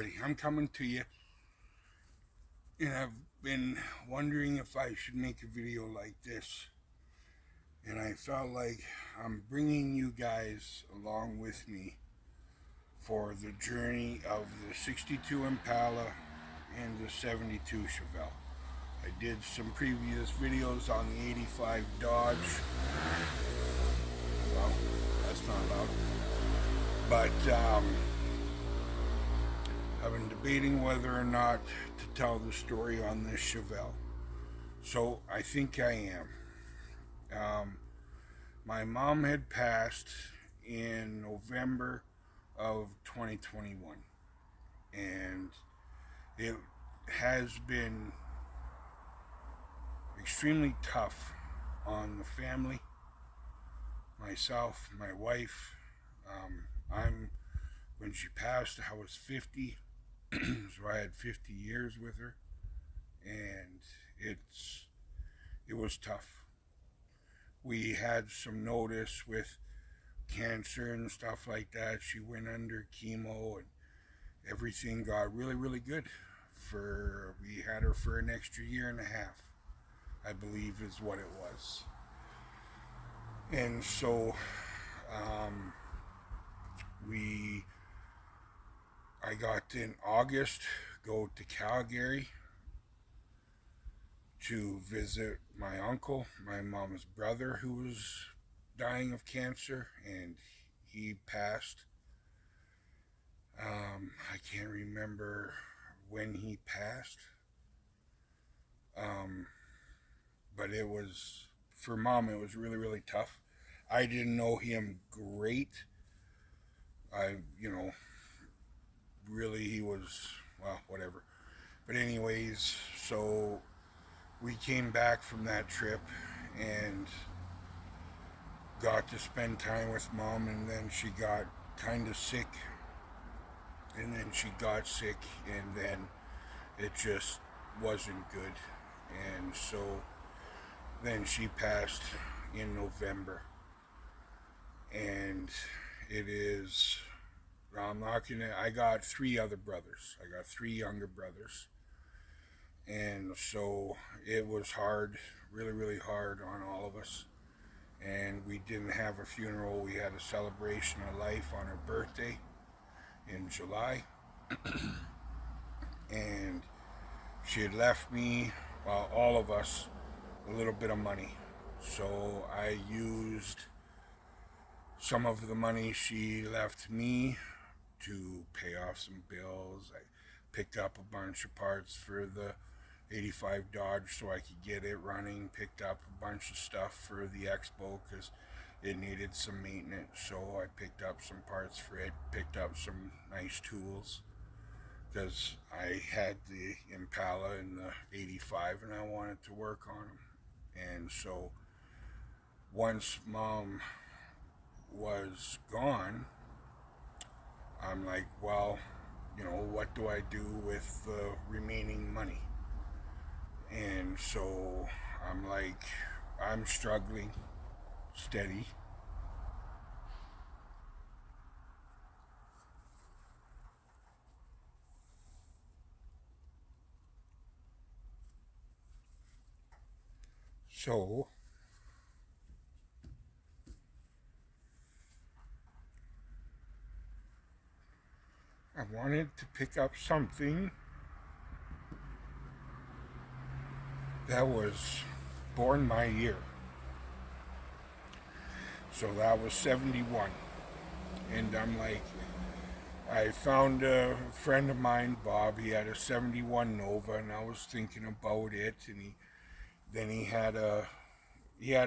Alrighty, I'm coming to you, and I've been wondering if I should make a video like this, and I felt like I'm bringing you guys along with me for the journey of the 62 Impala and the 72 Chevelle. I did some previous videos on the 85 Dodge. Well, that's not loud. But I've been debating whether or not to tell the story on this Chevelle. So I think I am. My mom had passed in November of 2021, and it has been extremely tough on the family, myself, my wife. When she passed, I was 50, so I had 50 years with her, and it was tough. We had some notice with cancer and stuff like that. She went under chemo, and everything got really, really good. We had her for an extra year and a half, I believe is what it was. And so I got in August go to Calgary to visit my uncle, my mom's brother, who was dying of cancer, and he passed. I can't remember when he passed, but it was, for mom, it was really, really tough. I didn't know him great. Really, he was, well, whatever. But anyways, so we came back from that trip and got to spend time with mom, and then she got kind of sick, and then she got sick, and then it just wasn't good, and so then she passed in November. And it is, I got three other brothers. I got three younger brothers. And so it was hard, really, really hard on all of us. And we didn't have a funeral. We had a celebration of life on her birthday in July. And she had left me, well, all of us, a little bit of money. So I used some of the money she left me to pay off some bills. I picked up a bunch of parts for the 85 Dodge so I could get it running. Picked up a bunch of stuff for the Expo because it needed some maintenance. So I picked up some parts for it. Picked up some nice tools because I had the Impala and the 85 and I wanted to work on them. And so once mom was gone, I'm like, well, what do I do with the remaining money? And so I'm like, I'm struggling steady. So I wanted to pick up something that was born my year. So that was 71. And I'm like, I found a friend of mine, Bob. He had a 71 Nova, and I was thinking about it. And he had a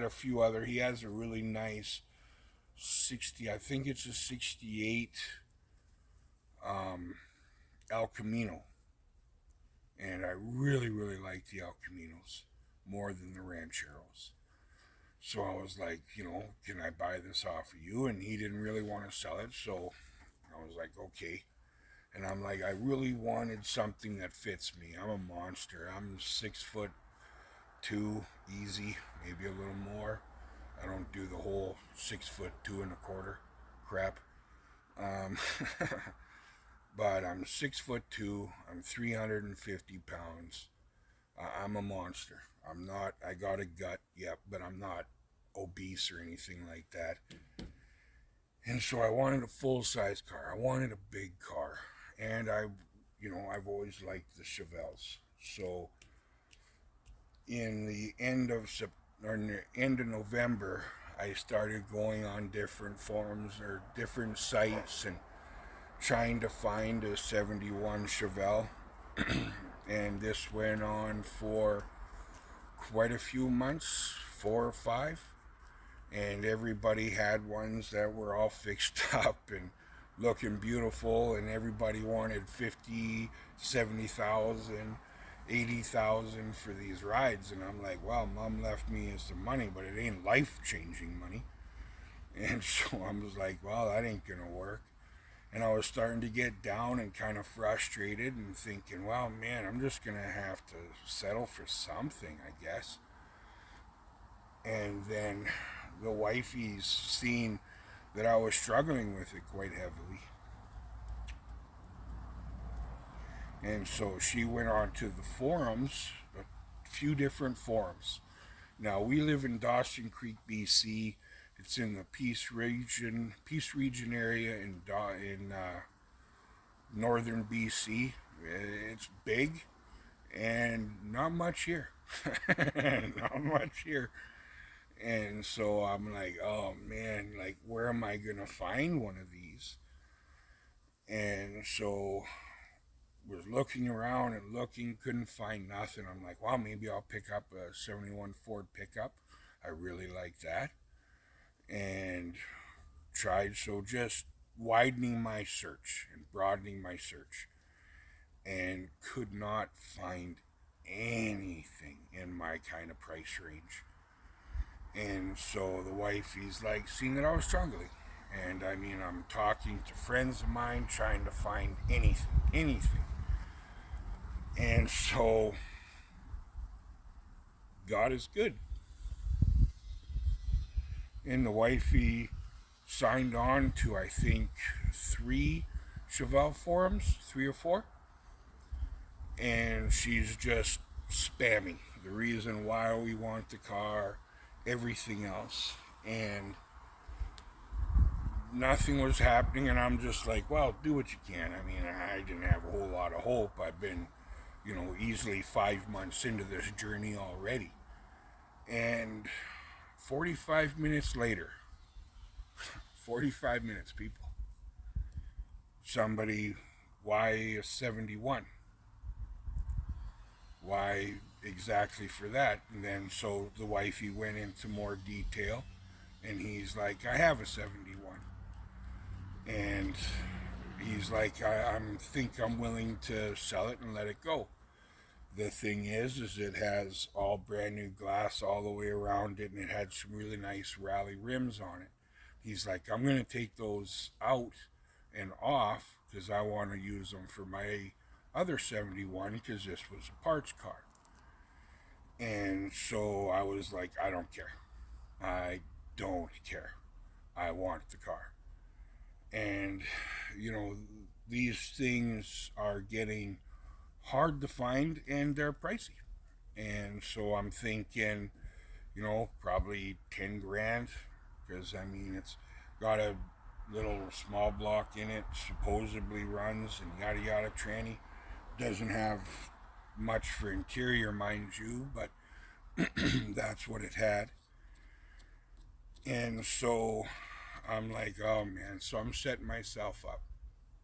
few other. He has a really nice 60. I think it's a 68 El Camino, and I really, really like the El Caminos more than the Rancheros. So I was like, can I buy this off of you? And he didn't really want to sell it, so I was like, okay. And I'm like, I really wanted something that fits me. I'm a monster. I'm 6'2", easy, maybe a little more. I don't do the whole 6'2.25" crap. but I'm 6'2". I'm 350 pounds. I'm a monster. I'm not, I got a gut, yep, but I'm not obese or anything like that. And so I wanted a full size car. I wanted a big car. And I've always liked the Chevelles. So in the end of November, I started going on different forums or different sites and trying to find a 71 Chevelle. And this went on for quite a few months, 4 or 5. And everybody had ones that were all fixed up and looking beautiful, and everybody wanted 50, 70,000, 80,000 for these rides. And I'm like, well, mom left me some money, but it ain't life-changing money. And so I was like, well, that ain't gonna work. And I was starting to get down and kind of frustrated and thinking, well, man, I'm just gonna have to settle for something, I guess. And then the wifey's seen that I was struggling with it quite heavily. And so she went on to the forums, a few different forums. Now, we live in Dawson Creek, BC. It's in the Peace Region area in northern BC. It's big and not much here. Not much here. And so I'm like, oh man, like, where am I going to find one of these? And so was looking around and looking, couldn't find nothing. I'm like, well, maybe I'll pick up a 71 Ford pickup. I really like that. And tried, so just widening my search and broadening my search. And could not find anything in my kind of price range. And so the wifey's like, seeing that I was struggling. And I mean, I'm talking to friends of mine, trying to find anything. And so, God is good. And the wifey signed on to, I think, 3 Chevelle forums, 3 or 4. And she's just spamming the reason why we want the car, everything else. And nothing was happening, and I'm just like, well, do what you can. I mean, I didn't have a whole lot of hope. I've been, easily 5 months into this journey already. And 45 minutes later, 45 minutes, people, somebody, why a 71? Why exactly for that? And then so the wifey went into more detail, and he's like, I have a 71. And he's like, I'm willing to sell it and let it go. The thing is it has all brand new glass all the way around it, and it had some really nice rally rims on it. He's like, I'm going to take those out and off because I want to use them for my other 71 because this was a parts car. And so I was like, I don't care. I don't care. I want the car. And, these things are getting hard to find, and they're pricey. And so I'm thinking, probably 10 grand, because I mean, it's got a little small block in it, supposedly runs and yada yada tranny. Doesn't have much for interior, mind you, but that's what it had. And so I'm like, oh man, so I'm setting myself up.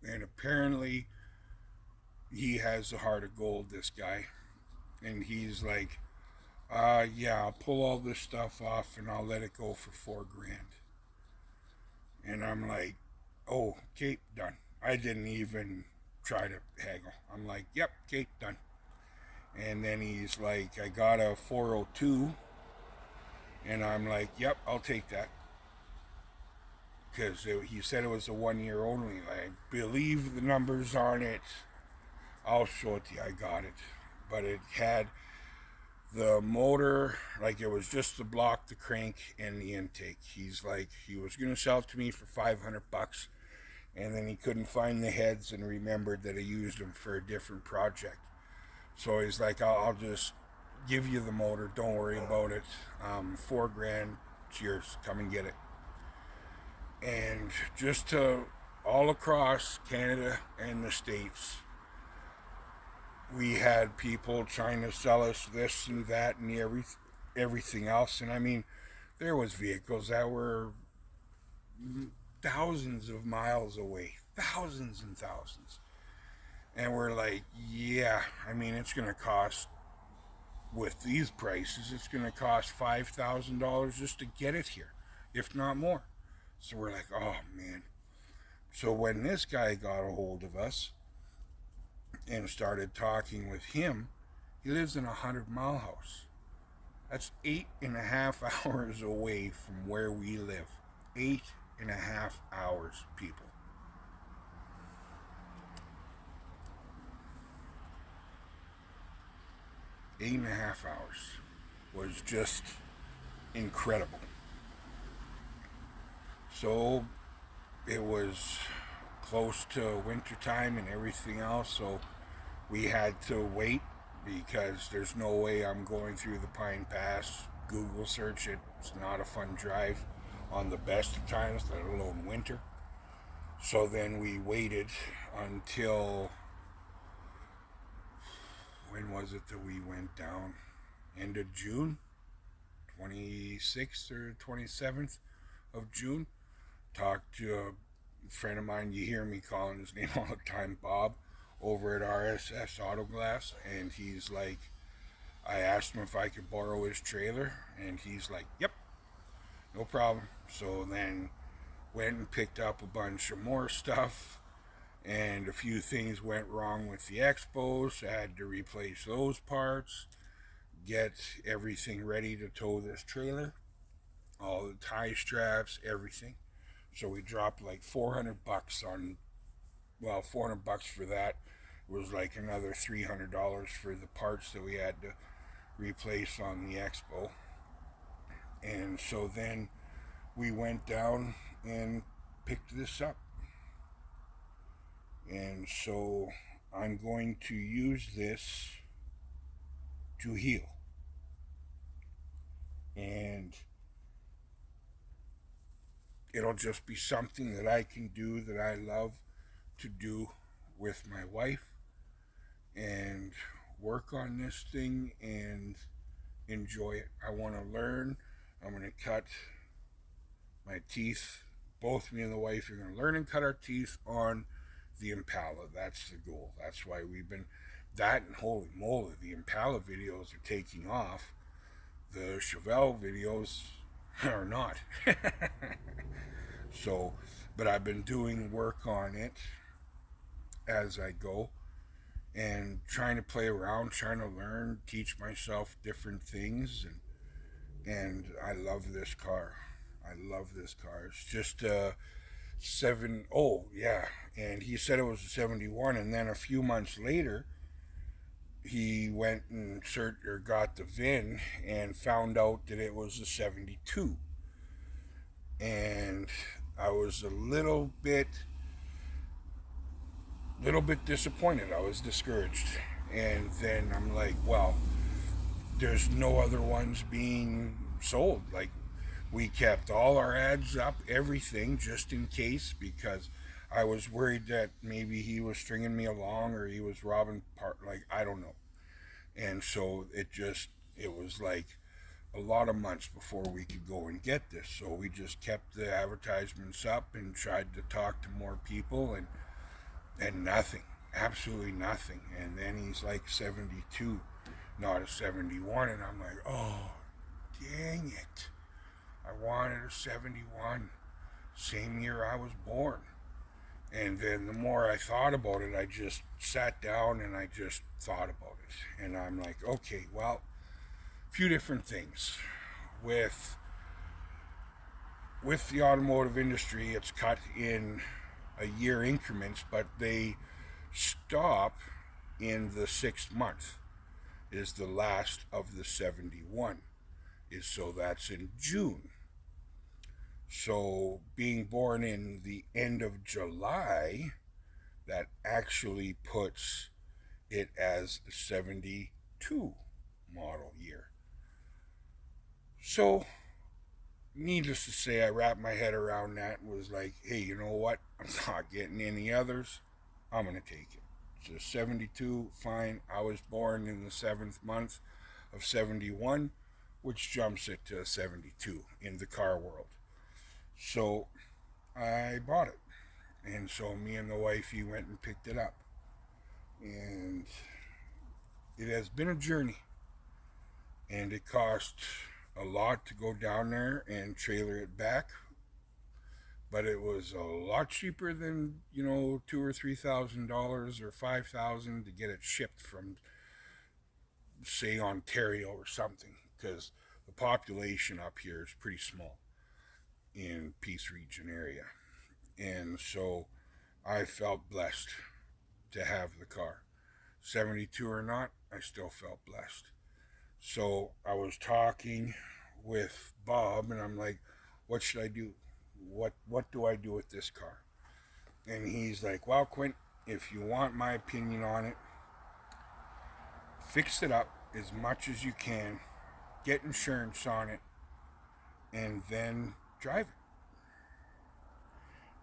And apparently he has a heart of gold, this guy. And he's like, yeah, I'll pull all this stuff off and I'll let it go for 4 grand. And I'm like, oh, okay, done. I didn't even try to haggle. I'm like, yep, okay, done. And then he's like, I got a 402. And I'm like, yep, I'll take that. Because he said it was a 1 year only. I believe the numbers on it. I'll show it to you. I got it. But it had the motor, like it was just the block, the crank, and the intake. He's like, he was going to sell it to me for $500. And then he couldn't find the heads and remembered that he used them for a different project. So he's like, I'll just give you the motor. Don't worry about it. $4,000. It's yours. Come and get it. And just to all across Canada and the States, we had people trying to sell us this and that and everything else. And I mean, there was vehicles that were thousands of miles away, thousands and thousands. And we're like, yeah, I mean, it's going to cost, with these prices, it's going to cost $5,000 just to get it here, if not more. So we're like, oh man. So when this guy got a hold of us and started talking with him, he lives in a 100-mile house. That's 8.5 hours away from where we live. 8.5 hours, people. 8.5 hours was just incredible. So it was close to winter time and everything else, so we had to wait because there's no way I'm going through the Pine Pass. Google search it. It's not a fun drive on the best of times, let alone winter. So then we waited until, when was it that we went down? End of June, 26th or 27th of June. Talked to a friend of mine, you hear me calling his name all the time, Bob, over at RSS Auto Glass, and he's like, I asked him if I could borrow his trailer, and he's like, yep, no problem. So then went and picked up a bunch of more stuff, and a few things went wrong with the Expos. I had to replace those parts, get everything ready to tow this trailer, all the tie straps, everything. So we dropped like $400 on, well, $400 for that. It was like another $300 for the parts that we had to replace on the Expo. And so then we went down and picked this up. And so I'm going to use this to heal. And it'll just be something that I can do, that I love to do with my wife, and work on this thing and enjoy it. I want to learn. I'm going to cut my teeth. Both me and the wife are going to learn and cut our teeth on the Impala. That's the goal. That's why we've been, that and holy moly, the Impala videos are taking off. The Chevelle videos are not. So, but I've been doing work on it as I go and trying to play around, trying to learn, teach myself different things, and I love this car. I love this car. It's just oh yeah, and he said it was a 71, and then a few months later he went and got the VIN and found out that it was a 72. And I was a little bit disappointed. I was discouraged. And then I'm like, well, there's no other ones being sold. Like, we kept all our ads up, everything, just in case, because I was worried that maybe he was stringing me along or he was robbing like, I don't know. And so it was like a lot of months before we could go and get this. So we just kept the advertisements up and tried to talk to more people, and nothing, absolutely nothing. And then he's like 72, not a 71, and I'm like, oh, dang it. I wanted a 71, same year I was born. And then the more I thought about it, I just sat down and I just thought about it. And I'm like, okay, well, a few different things. With the automotive industry, it's cut in a year increments, but they stop in the 6th month is the last of the 71. So that's in June. So being born in the end of July, that actually puts it as a 72 model year. So needless to say, I wrapped my head around that and was like, hey, you know what? I'm not getting any others. I'm going to take it. So 72, fine. I was born in the 7th month of 71, which jumps it to 72 in the car world. So I bought it. And so me and the wifey went and picked it up. And it has been a journey. And it cost a lot to go down there and trailer it back, but it was a lot cheaper than $2,000 or $3,000 or $5,000 to get it shipped from, say, Ontario or something, because the population up here is pretty small in Peace Region area, and so I felt blessed to have the car. 72 or not, I still felt blessed. So I was talking with Bob, and I'm like, what should I do? What do I do with this car? And he's like, well, Quint, if you want my opinion on it, fix it up as much as you can, get insurance on it, and then drive it.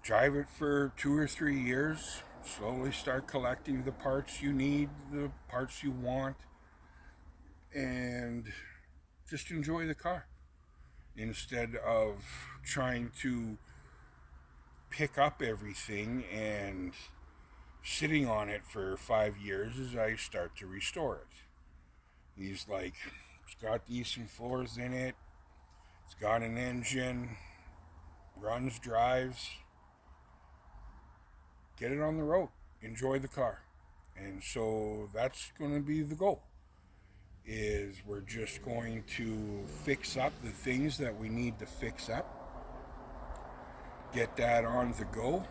Drive it for 2 or 3 years, slowly start collecting the parts you need, the parts you want, and just enjoy the car instead of trying to pick up everything and sitting on it for 5 years as I start to restore it. He's like, it's got decent floors in it, it's got an engine, runs, drives, get it on the road, enjoy the car. And so that's going to be the goal, is we're just going to fix up the things that we need to fix up, get that on the go,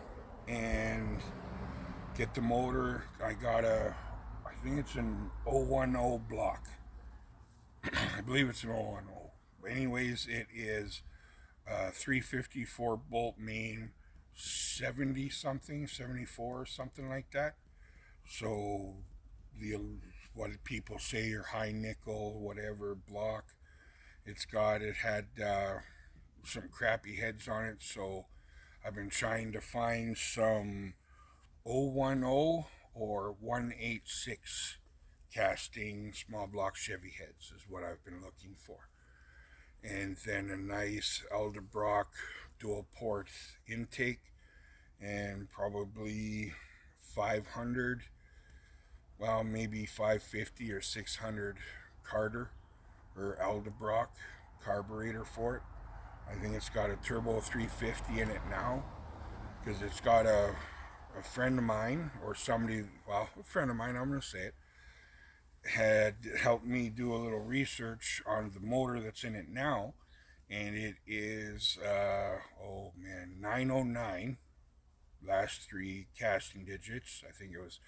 and get the motor. I think it's an 010 block. I believe it's an 010. Anyways, it is 354 bolt main, 70 something, 74, something like that. So the what people say are high nickel, whatever block. It had some crappy heads on it, so I've been trying to find some 010 or 186 casting small block Chevy heads is what I've been looking for. And then a nice Eldebrock dual port intake, and probably 500, well, maybe 550 or 600 Carter or Eldebrock carburetor for it. I think it's got a turbo 350 in it now, because it's got a friend of mine, or somebody, well, a friend of mine, I'm going to say it, had helped me do a little research on the motor that's in it now, and it is 909, last three casting digits. I think it was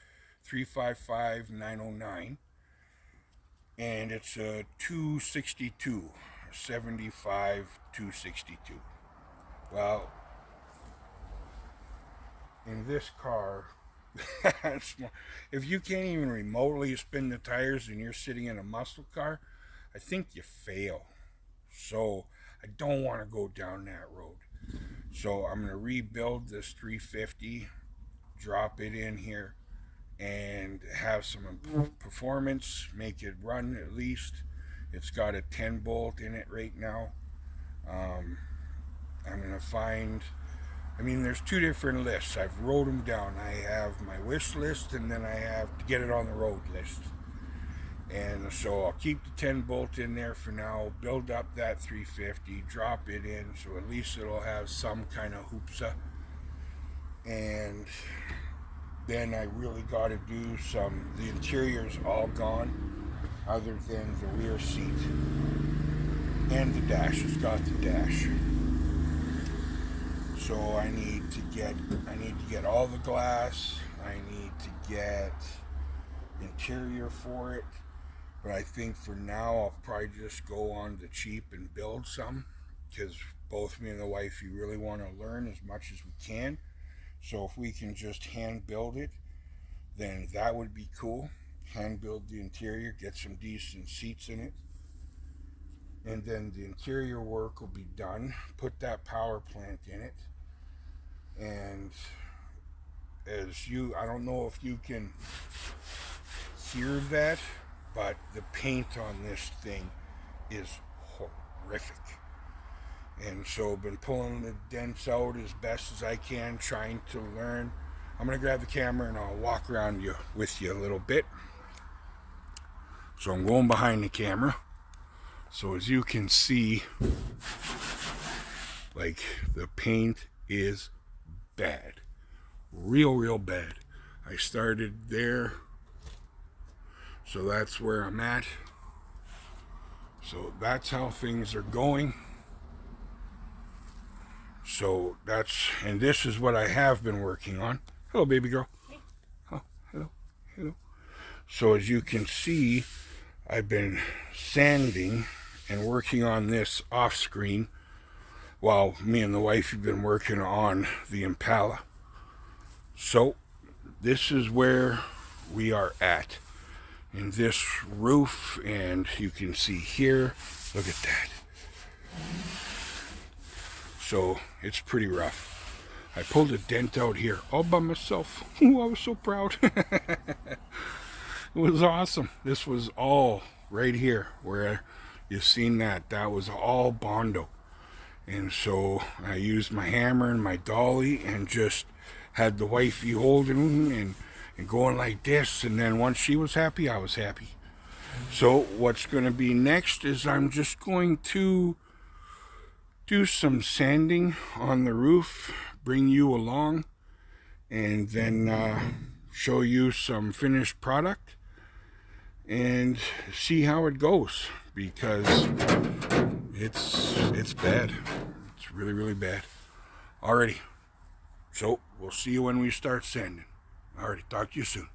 355909, and it's a 262, 75 262. Well, in this car, if you can't even remotely spin the tires and you're sitting in a muscle car, I think you fail. So I don't want to go down that road. So I'm going to rebuild this 350, drop it in here, and have some performance, make it run at least. It's got a 10 bolt in it right now. I'm going to find, there's two different lists. I've wrote them down. I have my wish list, and then I have to get it on the road list. And so I'll keep the 10 bolt in there for now, build up that 350, drop it in, so at least it'll have some kind of hoopsa. And then I really got to do the interior's all gone, other than the rear seat. And the dash, it's got the dash. So I need to get all the glass, I need to get interior for it. But I think for now I'll probably just go on the cheap and build some, because both me and the wife, you really want to learn as much as we can. So if we can just hand build it, then that would be cool. Hand build the interior, get some decent seats in it, and then the interior work will be done. Put that power plant in it, and I don't know if you can hear that, but the paint on this thing is horrific. And so I've been pulling the dents out as best as I can, trying to learn. I'm going to grab the camera and I'll walk around with you a little bit. So I'm going behind the camera. So as you can see, like, the paint is bad. Real bad. I started there. So that's where I'm at. So that's how things are going. So and this is what I have been working on. Hello, baby girl. Oh, hello. So as you can see, I've been sanding and working on this off screen while me and the wife have been working on the Impala. So this is where we are at in this roof, and you can see here, look at that. So it's pretty rough. I pulled a dent out here all by myself. Ooh, I was so proud. It was awesome. This was all right here where you've seen that. That was all Bondo. And so I used my hammer and my dolly and just had the wifey holding and going like this. And then once she was happy, I was happy. So what's going to be next is I'm just going to do some sanding on the roof, bring you along, and then show you some finished product and see how it goes, because it's bad. It's really bad. Alrighty. So we'll see you when we start sanding. Alrighty, talk to you soon.